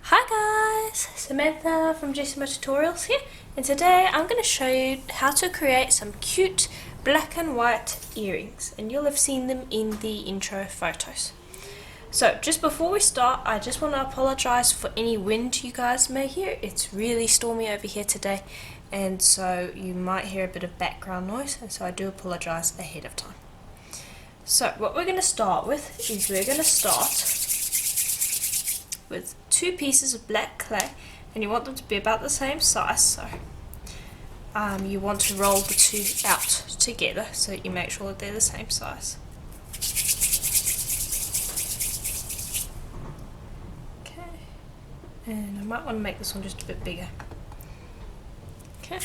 Hi guys, Samantha from Jessama Tutorials here, and today I'm going to show you how to create some cute black and white earrings, and you'll have seen them in the intro photos. So just before we start, I just want to apologise for any wind you guys may hear. It's really stormy over here today, and so you might hear a bit of background noise, and so I do apologise ahead of time. So what we're going to start with is we're going to start with 2 pieces of black clay, and you want them to be about the same size, so you want to roll the 2 out together so you make sure that they're the same size. Okay, and I might want to make this one just a bit bigger. Okay,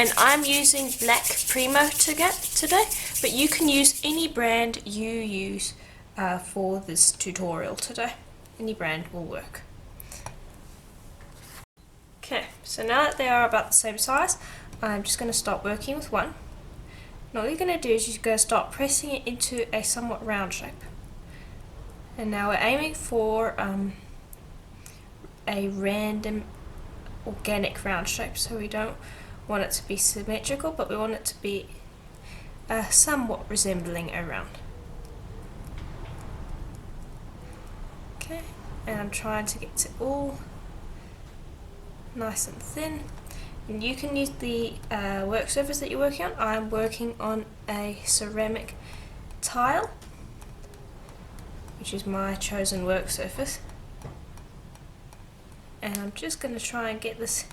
and I'm using black Primo today, but you can use any brand you use for this tutorial today. Any brand will work. Okay, so now that they are about the same size, I'm just going to start working with one. And all you're going to do is you're going to start pressing it into a somewhat round shape. And now we're aiming for a random organic round shape, so we don't want it to be symmetrical, but we want it to be somewhat resembling a round. Okay, and I'm trying to get it all nice and thin. And you can use the work surface that you're working on. I'm working on a ceramic tile, which is my chosen work surface. And I'm just going to try and get this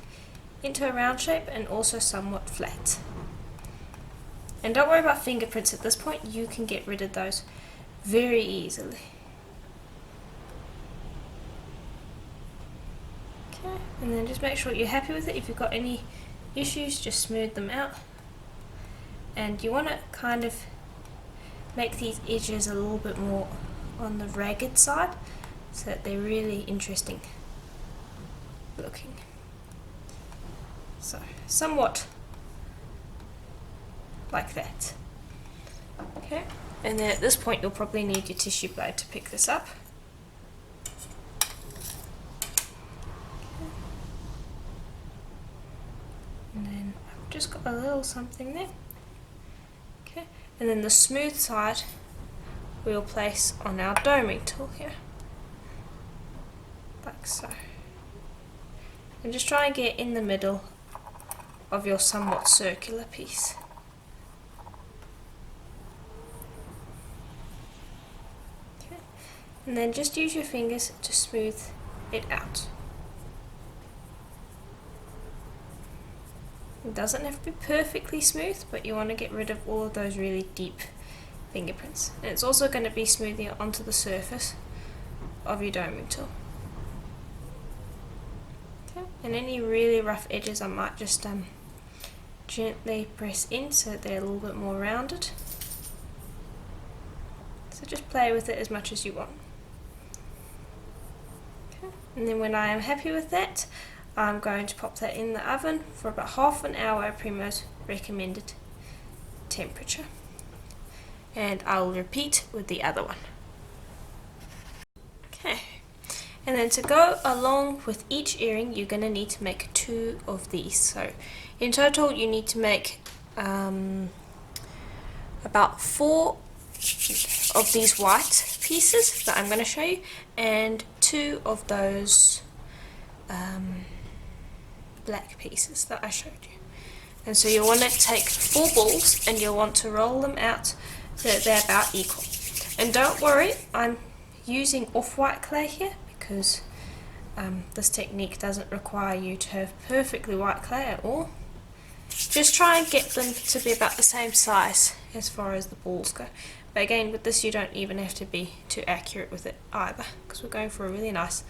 into a round shape and also somewhat flat. And don't worry about fingerprints at this point, you can get rid of those very easily. And then just make sure you're happy with it. If you've got any issues, just smooth them out. And you want to kind of make these edges a little bit more on the ragged side so that they're really interesting looking. So somewhat like that. Okay, and then at this point you'll probably need your tissue blade to pick this up. And then I've just got a little something there. Okay, and then the smooth side we'll place on our doming tool here, like so. And just try and get in the middle of your somewhat circular piece. Okay, and then just use your fingers to smooth it out. It doesn't have to be perfectly smooth, but you want to get rid of all of those really deep fingerprints. And it's also going to be smoothing it onto the surface of your doming tool. Okay. And any really rough edges I might just gently press in so that they're a little bit more rounded. So just play with it as much as you want. Okay. And then when I am happy with that, I'm going to pop that in the oven for about half an hour at Primo's recommended temperature. And I'll repeat with the other one. Okay, and then to go along with each earring, you're going to need to make 2 of these. So in total, you need to make about 4 of these white pieces that I'm going to show you, and 2 of those black pieces that I showed you. And so you'll want to take 4 balls and you'll want to roll them out so that they're about equal. And don't worry, I'm using off-white clay here because this technique doesn't require you to have perfectly white clay at all. Just try and get them to be about the same size as far as the balls go. But again, with this you don't even have to be too accurate with it either, because we're going for a really nice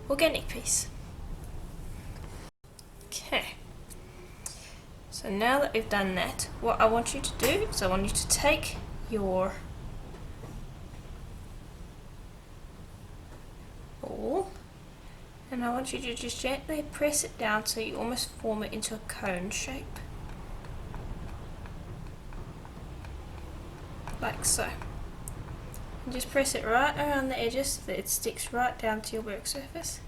organic piece. Okay, so now that we've done that, what I want you to do is I want you to take your ball and I want you to just gently press it down so you almost form it into a cone shape, like so. And just press it right around the edges so that it sticks right down to your work surface.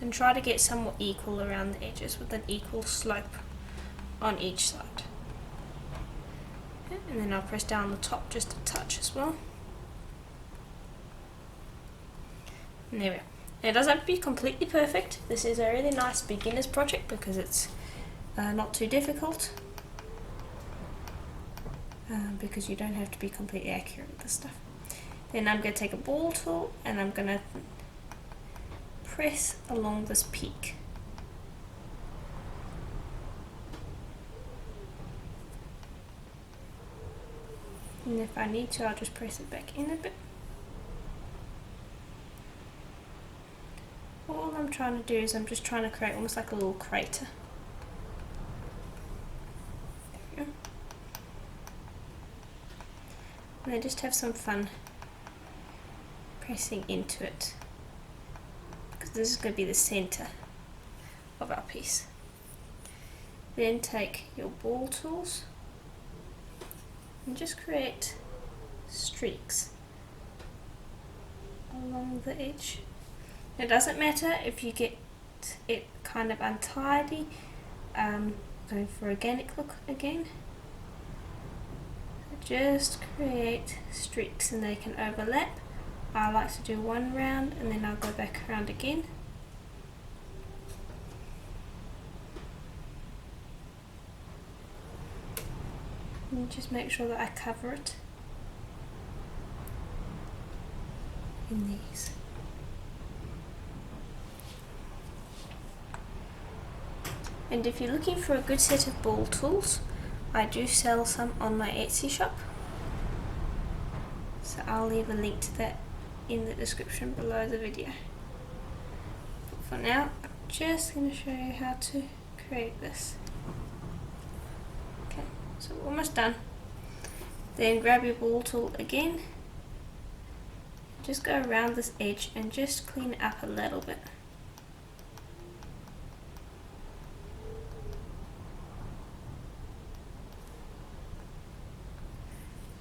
and try to get somewhat equal around the edges with an equal slope on each side. Okay, and then I'll press down the top just a touch as well. And there we go. It doesn't have to be completely perfect. This is a really nice beginner's project because it's not too difficult. Because you don't have to be completely accurate with this stuff. Then I'm going to take a ball tool and I'm going to press along this peak. And if I need to, I'll just press it back in a bit. All I'm trying to do is I'm just trying to create almost like a little crater. There we go. And then just have some fun pressing into it, because this is going to be the center of our piece. Then take your ball tools and just create streaks along the edge. It doesn't matter if you get it kind of untidy, going for organic look again. Just create streaks and they can overlap. I like to do one round and then I'll go back around again. And just make sure that I cover it in these. And if you're looking for a good set of ball tools, I do sell some on my Etsy shop, so I'll leave a link to that in the description below the video. But for now, I'm just going to show you how to create this. Okay, so we're almost done. Then grab your ball tool again, just go around this edge and just clean it up a little bit.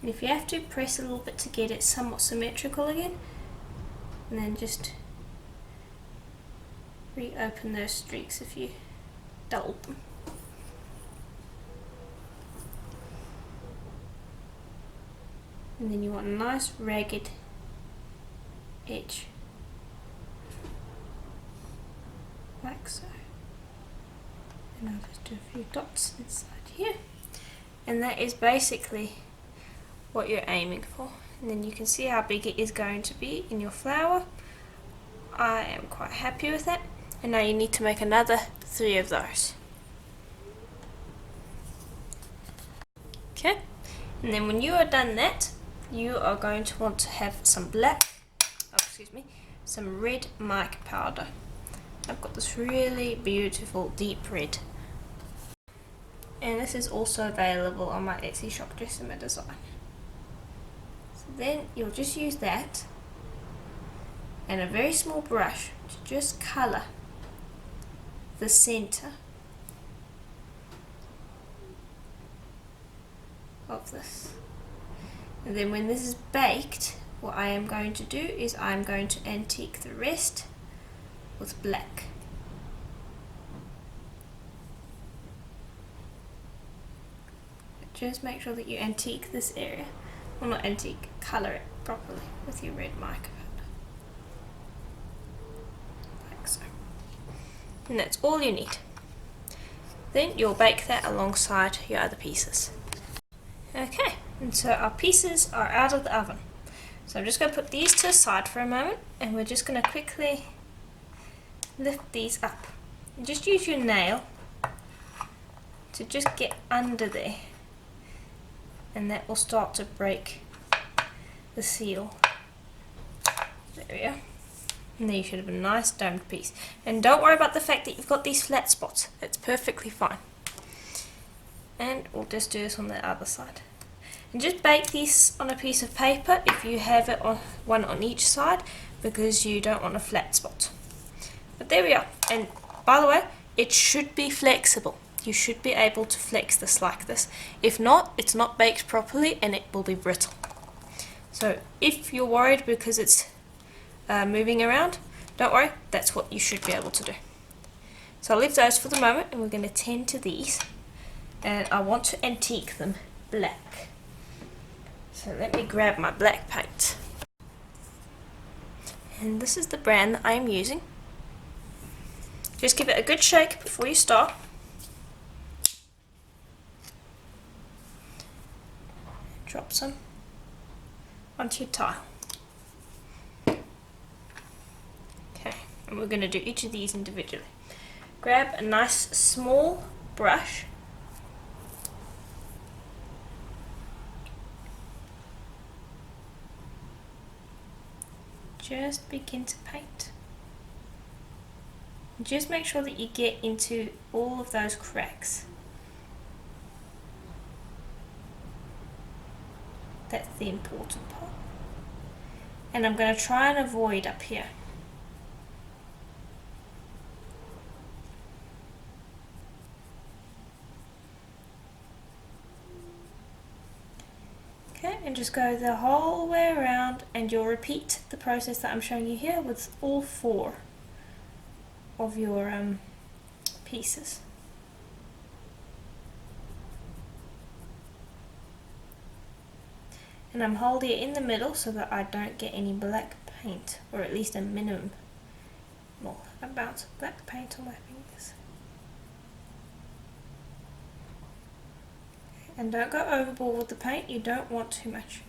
And if you have to, press a little bit to get it somewhat symmetrical again, and then just reopen those streaks if you dulled them. And then you want a nice ragged edge, like so. And I'll just do a few dots inside here, and that is basically what you're aiming for. And then you can see how big it is going to be in your flower. I am quite happy with that. And now you need to make another 3 of those. Okay, and then when you are done that, you are going to want to have some some red mica powder. I've got this really beautiful deep red, and this is also available on my Etsy shop, Jessama Design. Then you'll just use that and a very small brush to just colour the centre of this. And then when this is baked, what I am going to do is I'm going to antique the rest with black. Just make sure that you antique this area. Well, not antique, colour it properly with your red mica powder. Like so. And that's all you need. Then you'll bake that alongside your other pieces. Okay, and so our pieces are out of the oven. So I'm just going to put these to the side for a moment, and we're just going to quickly lift these up. And just use your nail to just get under there, and that will start to break the seal. There we go. And there you should have a nice domed piece. And don't worry about the fact that you've got these flat spots. It's perfectly fine. And we'll just do this on the other side. And just bake these on a piece of paper if you have it on one on each side, because you don't want a flat spot. But there we are. And by the way, it should be flexible. You should be able to flex this like this. If not, it's not baked properly and it will be brittle. So if you're worried because it's moving around, Don't worry, that's what you should be able to do. So I'll leave those for the moment, and we're going to tend to these, and I want to antique them black. So let me grab my black paint, and this is the brand that I am using. Just give it a good shake before you start. Drop some onto your tile. Okay, and we're going to do each of these individually. Grab a nice small brush, just begin to paint. Just make sure that you get into all of those cracks. That's the important part. And I'm going to try and avoid up here. Okay, and just go the whole way around, and you'll repeat the process that I'm showing you here with all 4 of your pieces. And I'm holding it in the middle so that I don't get any black paint, or at least a minimum amount of black paint on my fingers. And don't go overboard with the paint, you don't want too much.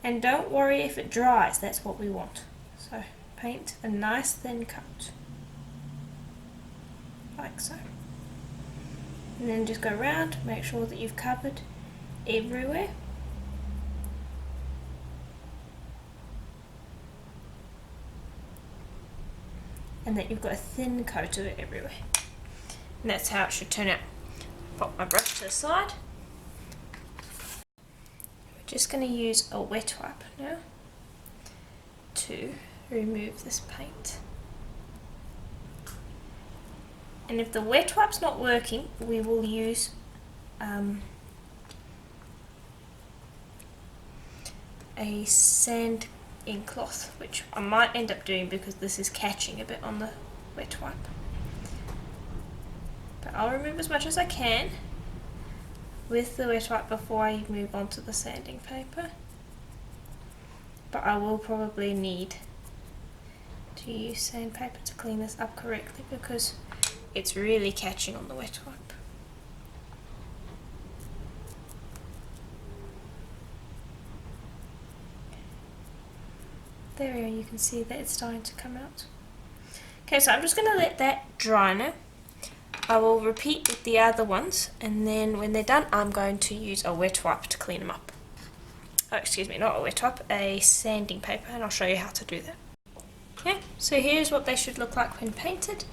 And don't worry if it dries, that's what we want. So paint a nice thin coat, like so. And then just go around, make sure that you've covered everywhere. And that you've got a thin coat of it everywhere. And that's how it should turn out. Pop my brush to the side. We're just going to use a wet wipe now to remove this paint. And if the wet wipe's not working, we will use a sand ink cloth, which I might end up doing because this is catching a bit on the wet wipe. But I'll remove as much as I can with the wet wipe before I move on to the sanding paper. But I will probably need to use sandpaper to clean this up correctly because it's really catching on the wet wipe. There we go, you can see that it's starting to come out. Okay, so I'm just going to let that dry now. I will repeat with the other ones, and then when they're done I'm going to use a wet wipe to clean them up. Oh, excuse me, not a wet wipe, a sanding paper, and I'll show you how to do that. Okay, so here's what they should look like when painted,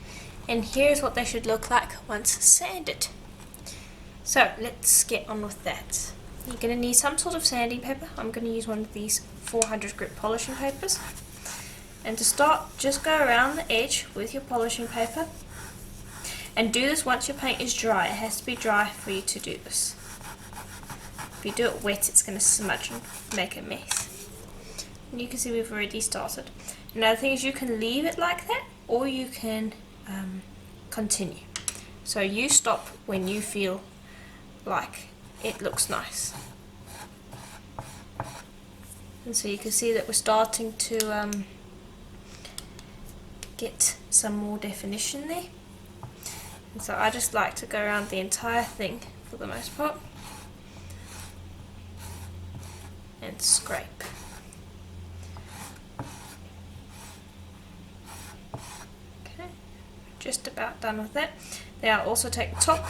and here's what they should look like once sanded. So let's get on with that. You're going to need some sort of sanding paper. I'm going to use one of these 400 grit polishing papers. And to start, just go around the edge with your polishing paper. And do this once your paint is dry. It has to be dry for you to do this. If you do it wet, it's going to smudge and make a mess. And you can see we've already started. Another thing is you can leave it like that, or you can continue. So you stop when you feel like it looks nice. And so you can see that we're starting to get some more definition there. And so I just like to go around the entire thing for the most part and scrape. Okay, just about done with that. Now I'll also take the top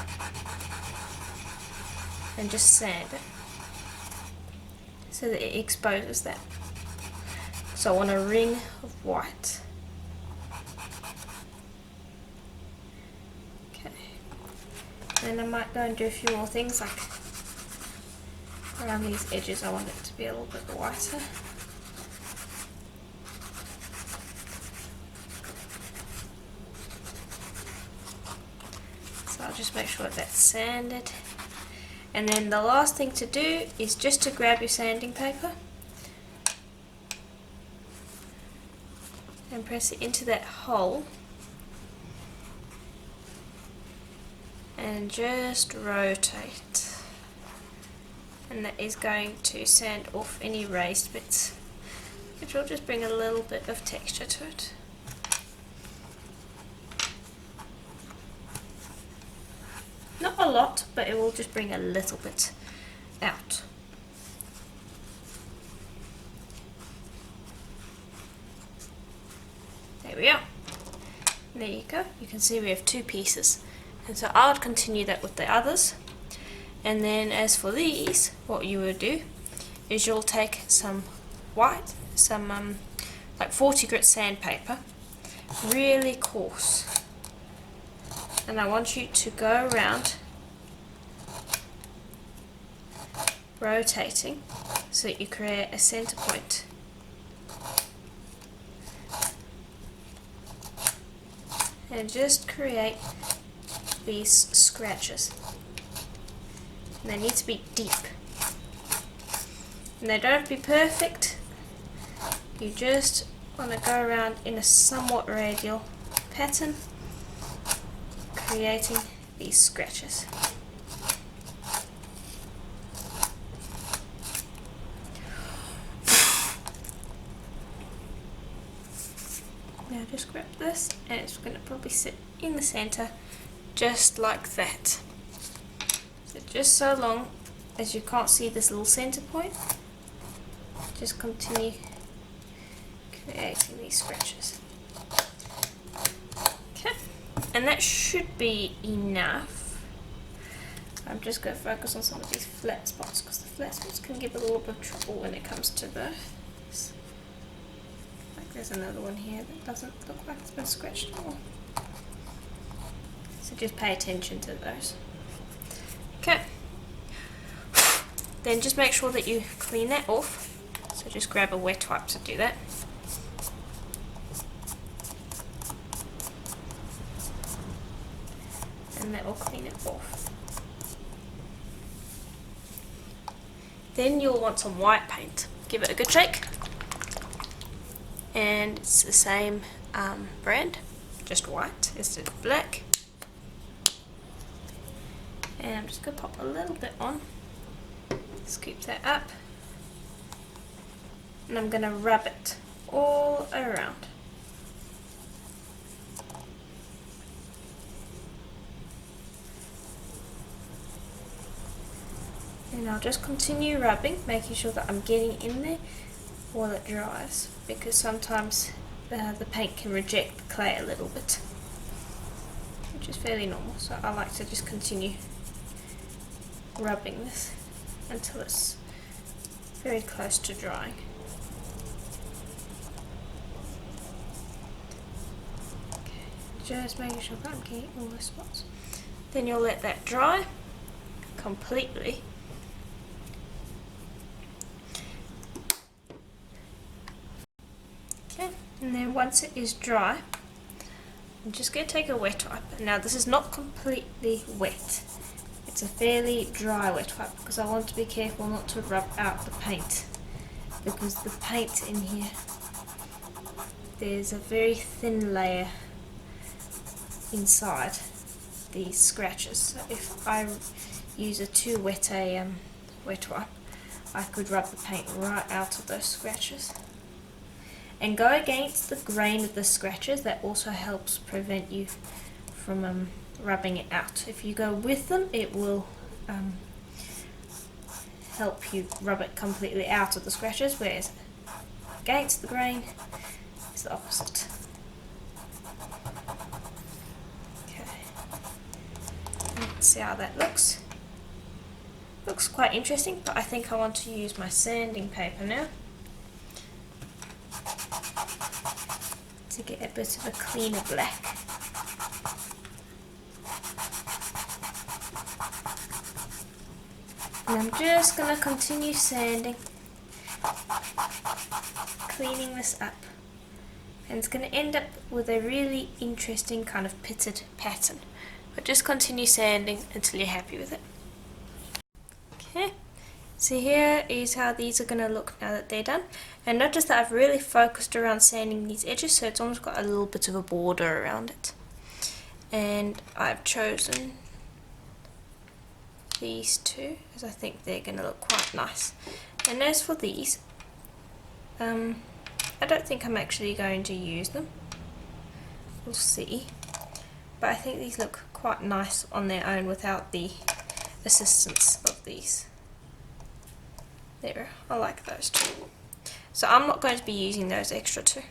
and just sand it so that it exposes that. So I want a ring of white. Okay, then I might go and do a few more things, like around these edges I want it to be a little bit whiter. So I'll just make sure that that's sanded. And then the last thing to do is just to grab your sanding paper and press it into that hole and just rotate, and that is going to sand off any raised bits, which will just bring a little bit of texture to it. Not a lot, but it will just bring a little bit out. There we are. There you go. You can see we have two pieces. And so I would continue that with the others. And then as for these, what you would do is you'll take some white, some like 40 grit sandpaper, really coarse. And I want you to go around rotating so that you create a center point. And just create these scratches. And they need to be deep. And they don't have to be perfect. You just want to go around in a somewhat radial pattern, creating these scratches. Now just grab this, and it's going to probably sit in the center just like that. So just so long as you can't see this little center point, just continue creating these scratches. Okay, and that should be enough. I'm just going to focus on some of these flat spots, because the flat spots can give a little bit of trouble when it comes to this. Like there's another one here that doesn't look like it's been scratched at all. So just pay attention to those. Okay. Then just make sure that you clean that off. So just grab a wet wipe to do that. And that will clean it off. Then you'll want some white paint. Give it a good shake. And it's the same brand, just white instead of black. And I'm just going to pop a little bit on, scoop that up, and I'm going to rub it all around. And I'll just continue rubbing, making sure that I'm getting in there while it dries, because sometimes the paint can reject the clay a little bit, which is fairly normal, so I like to just continue rubbing this until it's very close to drying. Okay, just making sure that I'm getting all the spots. Then you'll let that dry completely. Okay, and then once it is dry, I'm just going to take a wet wipe. Now this is not completely wet. It's a fairly dry wet wipe, because I want to be careful not to rub out the paint, because the paint in here, there's a very thin layer inside these scratches. So if I use a too wet wet wipe, I could rub the paint right out of those scratches. And go against the grain of the scratches. That also helps prevent you from rubbing it out. If you go with them, it will help you rub it completely out of the scratches, whereas against the grain is the opposite. Okay, let's see how that looks. Looks quite interesting, but I think I want to use my sanding paper now to get a bit of a cleaner black. And I'm just going to continue sanding, cleaning this up, and it's going to end up with a really interesting kind of pitted pattern. But just continue sanding until you're happy with it. Okay, So here is how these are going to look now that they're done. And notice that I've really focused around sanding these edges, so it's almost got a little bit of a border around it. And I've chosen these two as I think they're going to look quite nice. And as for these, I don't think I'm actually going to use them. We'll see. But I think these look quite nice on their own without the assistance of these. There, I like those two. So I'm not going to be using those extra two.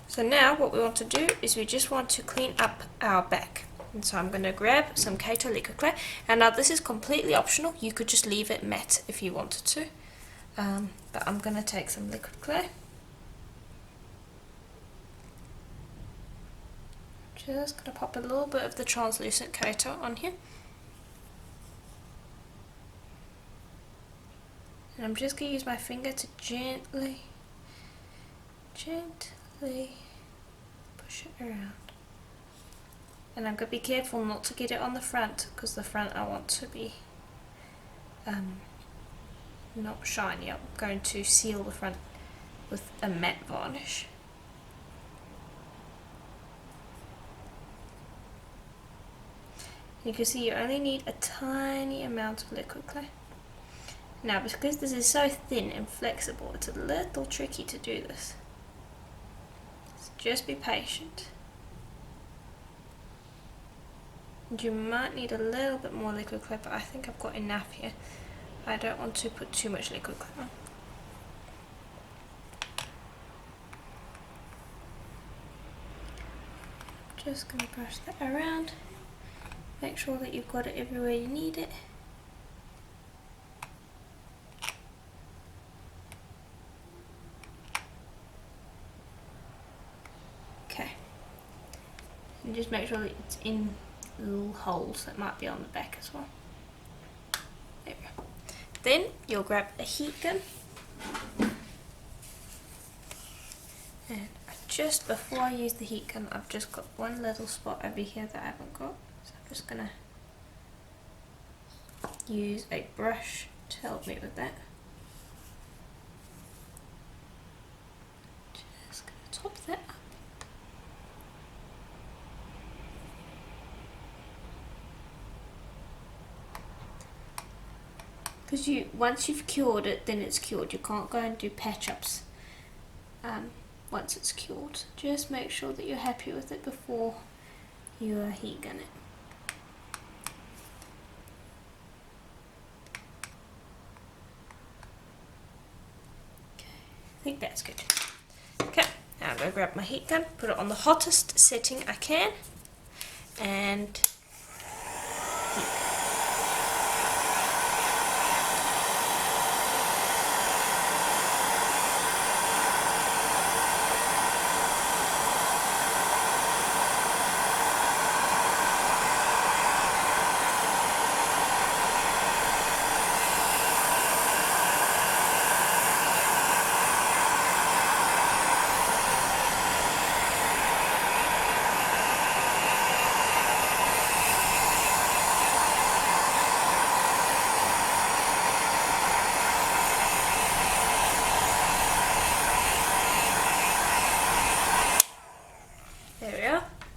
So now what we want to do is we just want to clean up our back. And so I'm going to grab some Kato liquid clay. And now this is completely optional. You could just leave it matte if you wanted to. But I'm going to take some liquid clay. Just going to pop a little bit of the translucent Kato on here. And I'm just going to use my finger to gently push it around. And I'm going to be careful not to get it on the front, because the front I want to be not shiny. I'm going to seal the front with a matte varnish. You can see you only need a tiny amount of liquid clay. Now, because this is so thin and flexible, it's a little tricky to do this. So just be patient. And you might need a little bit more liquid clay, but I think I've got enough here. I don't want to put too much liquid clay on. Just going to brush that around. Make sure that you've got it everywhere you need it. Okay. And just make sure that it's in little holes that might be on the back as well. There we go. Then you'll grab a heat gun. And just before I use the heat gun, I've just got one little spot over here that I haven't got. So I'm just going to use a brush to help me with that. Just going to top that up. Because once you've cured it, then it's cured. You can't go and do patch-ups once it's cured. Just make sure that you're happy with it before you heat gun it. I think that's good. Okay, now I'm going to grab my heat gun, put it on the hottest setting I can, and heat.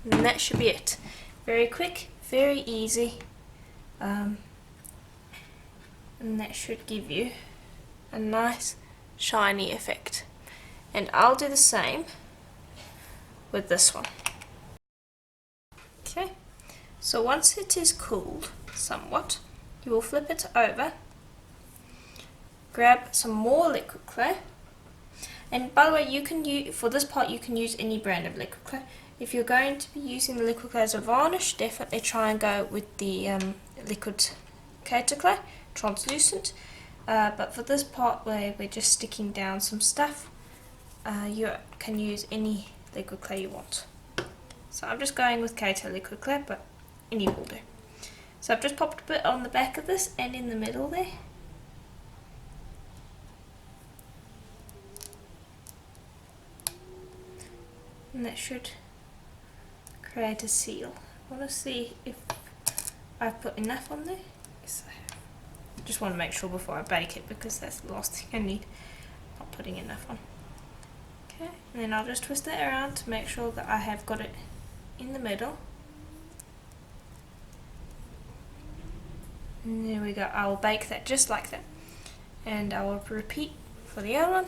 And that should be it. Very quick, very easy, and that should give you a nice shiny effect. And I'll do the same with this one. Okay, so once it is cooled somewhat, you will flip it over, grab some more liquid clay, and by the way, you can use, for this part you can use any brand of liquid clay. If you're going to be using the liquid clay as a varnish, definitely try and go with the liquid Kato clay, translucent. But for this part where we're just sticking down some stuff, you can use any liquid clay you want. So I'm just going with Kato liquid clay, but any will do. So I've just popped a bit on the back of this and in the middle there. And that should create a seal. I want to see if I've put enough on there. Yes, I have. Just want to make sure before I bake it, because that's the last thing I need. Not putting enough on. Okay, and then I'll just twist it around to make sure that I have got it in the middle. And there we go. I will bake that just like that. And I will repeat for the other one.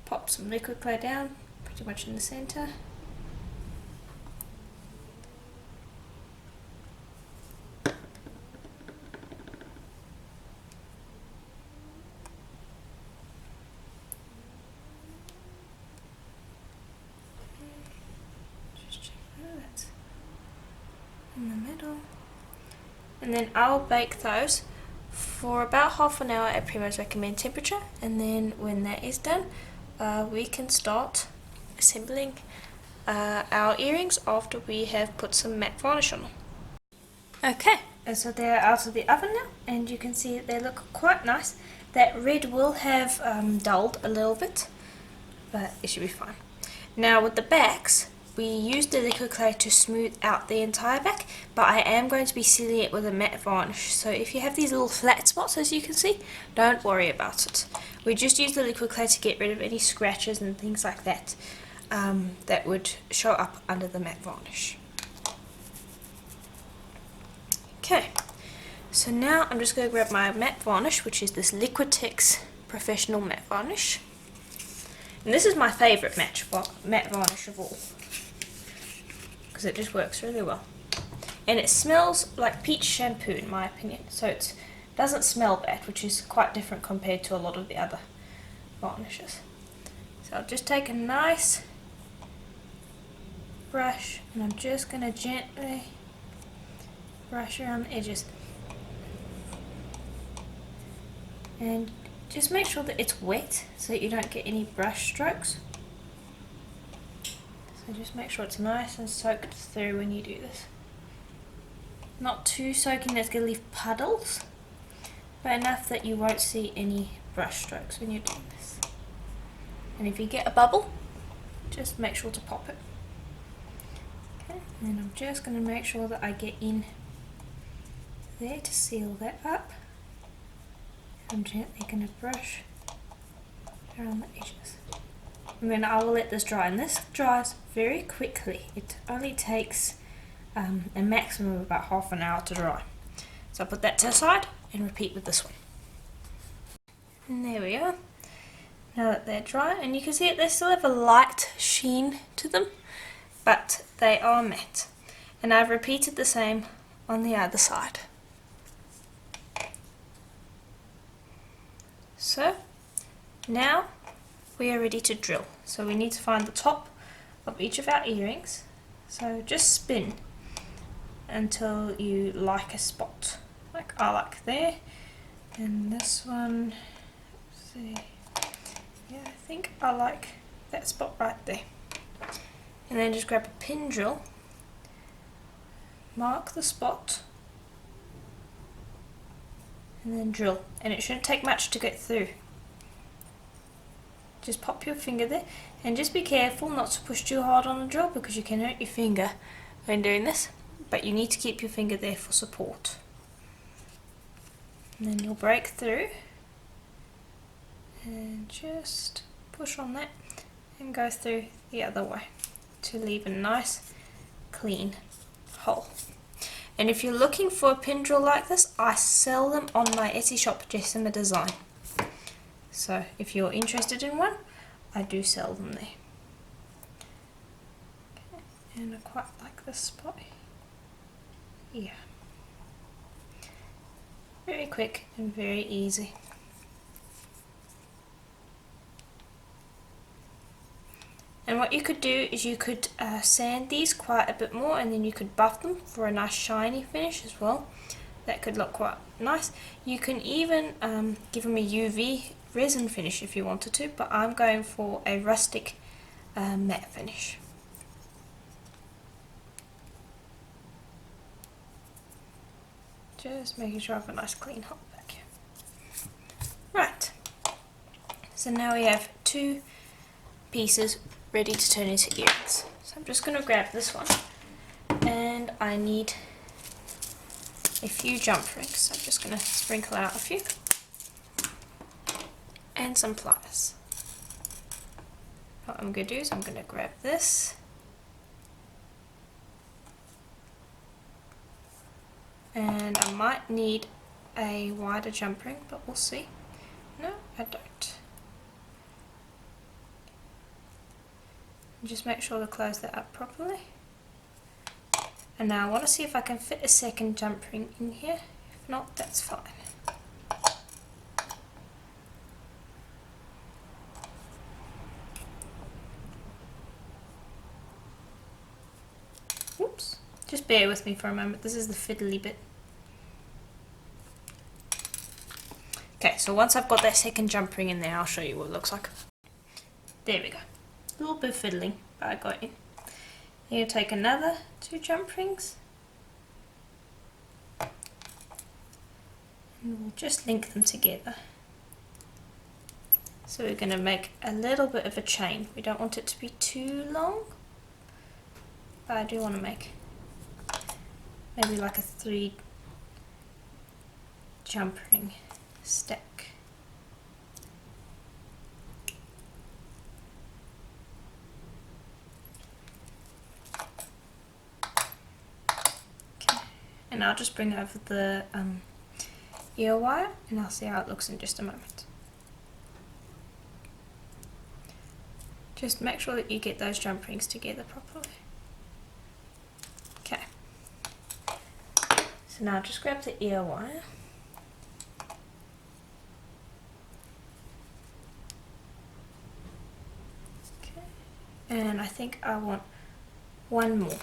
Pop some liquid clay down, pretty much in the center. Just check that. In the middle. And then I'll bake those for about half an hour at Primo's recommended temperature, and then when that is done, we can start assembling our earrings after we have put some matte varnish on them. Okay, and so they're out of the oven now, and you can see that they look quite nice. That red will have dulled a little bit, but it should be fine. Now with the backs, we used the liquid clay to smooth out the entire back, but I am going to be sealing it with a matte varnish. So if you have these little flat spots, as you can see, don't worry about it. We just use the liquid clay to get rid of any scratches and things like that that would show up under the matte varnish. Okay, so now I'm just going to grab my matte varnish, which is this Liquitex Professional Matte Varnish. And this is my favourite matte varnish of all, because it just works really well. And it smells like peach shampoo in my opinion, so it doesn't smell bad, which is quite different compared to a lot of the other varnishes. So I'll just take a nice brush and I'm just going to gently brush around the edges. And just make sure that it's wet so that you don't get any brush strokes. So just make sure it's nice and soaked through when you do this. Not too soaking that's going to leave puddles, but enough that you won't see any brush strokes when you're doing this. And if you get a bubble, just make sure to pop it. Okay, and then I'm just going to make sure that I get in there to seal that up. I'm gently going to brush around the edges. And then I will let this dry, and this dries very quickly. It only takes a maximum of about half an hour to dry. So I'll put that to the side and repeat with this one. And there we are. Now that they're dry, and you can see it, they still have a light sheen to them, but they are matte. And I've repeated the same on the other side. So now we are ready to drill. So we need to find the top of each of our earrings. So just spin until you like a spot, like I like there. And this one, let's see, yeah, I think I like that spot right there. And then just grab a pin drill, mark the spot, and then drill. And it shouldn't take much to get through. Just pop your finger there, and just be careful not to push too hard on the drill because you can hurt your finger when doing this, but you need to keep your finger there for support. And then you'll break through and just push on that and go through the other way to leave a nice clean hole. And if you're looking for a pin drill like this, I sell them on my Etsy shop, Jessama Design. So if you're interested in one, I do sell them there. Okay. And I quite like this spot here. Very quick and very easy. And what you could do is you could sand these quite a bit more, and then you could buff them for a nice shiny finish as well. That could look quite nice. You can even give them a UV resin finish if you wanted to, but I'm going for a rustic matte finish. Just making sure I have a nice clean hole back here. Right, so now we have two pieces ready to turn into earrings. So I'm just going to grab this one, and I need a few jump rings. So I'm just going to sprinkle out a few. And some pliers. What I'm going to do is I'm going to grab this. And I might need a wider jump ring, but we'll see. No, I don't. Just make sure to close that up properly. And now I want to see if I can fit a second jump ring in here. If not, that's fine. Oops. Just bear with me for a moment. This is the fiddly bit. Okay, so once I've got that second jump ring in there, I'll show you what it looks like. There we go. A little bit fiddling, but I got you. You take another 2 jump rings. And we'll just link them together. So we're going to make a little bit of a chain. We don't want it to be too long, but I do want to make maybe like a 3 jump ring stack. Okay, and I'll just bring over the ear wire and I'll see how it looks in just a moment. Just make sure that you get those jump rings together properly. Okay. So now just grab the ear wire. Okay. And I think I want one more.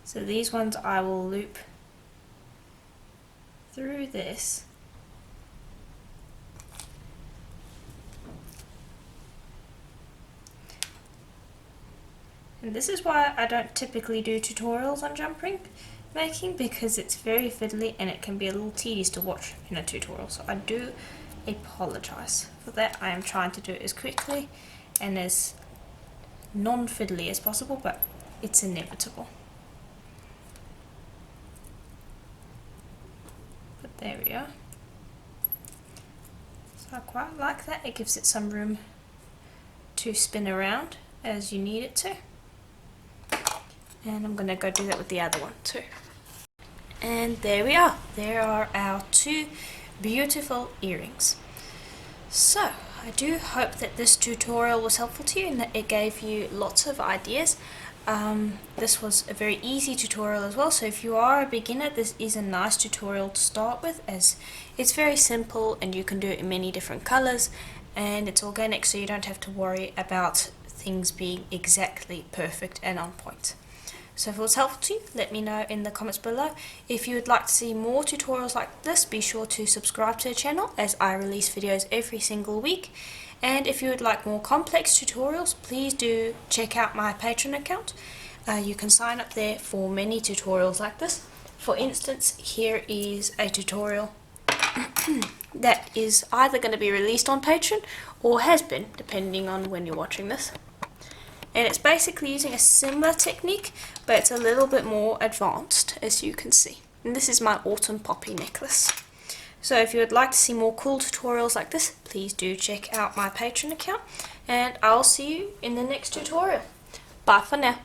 So these ones I will loop through this. And this is why I don't typically do tutorials on jump ring making, because it's very fiddly and it can be a little tedious to watch in a tutorial. So I do apologise for that. I am trying to do it as quickly and as non-fiddly as possible, but it's inevitable. But there we are. So I quite like that. It gives it some room to spin around as you need it to. And I'm going to go do that with the other one too. And there we are. There are our 2 beautiful earrings. So I do hope that this tutorial was helpful to you and that it gave you lots of ideas. This was a very easy tutorial as well, so if you are a beginner, this is a nice tutorial to start with, as it's very simple and you can do it in many different colors and it's organic, so you don't have to worry about things being exactly perfect and on point. So if it was helpful to you, let me know in the comments below. If you would like to see more tutorials like this, be sure to subscribe to the channel, as I release videos every single week. And if you would like more complex tutorials, please do check out my Patreon account. You can sign up there for many tutorials like this. For instance, here is a tutorial that is either going to be released on Patreon or has been, depending on when you're watching this. And it's basically using a similar technique, but it's a little bit more advanced, as you can see. And this is my autumn poppy necklace. So if you would like to see more cool tutorials like this, please do check out my Patreon account, and I'll see you in the next tutorial. Bye for now.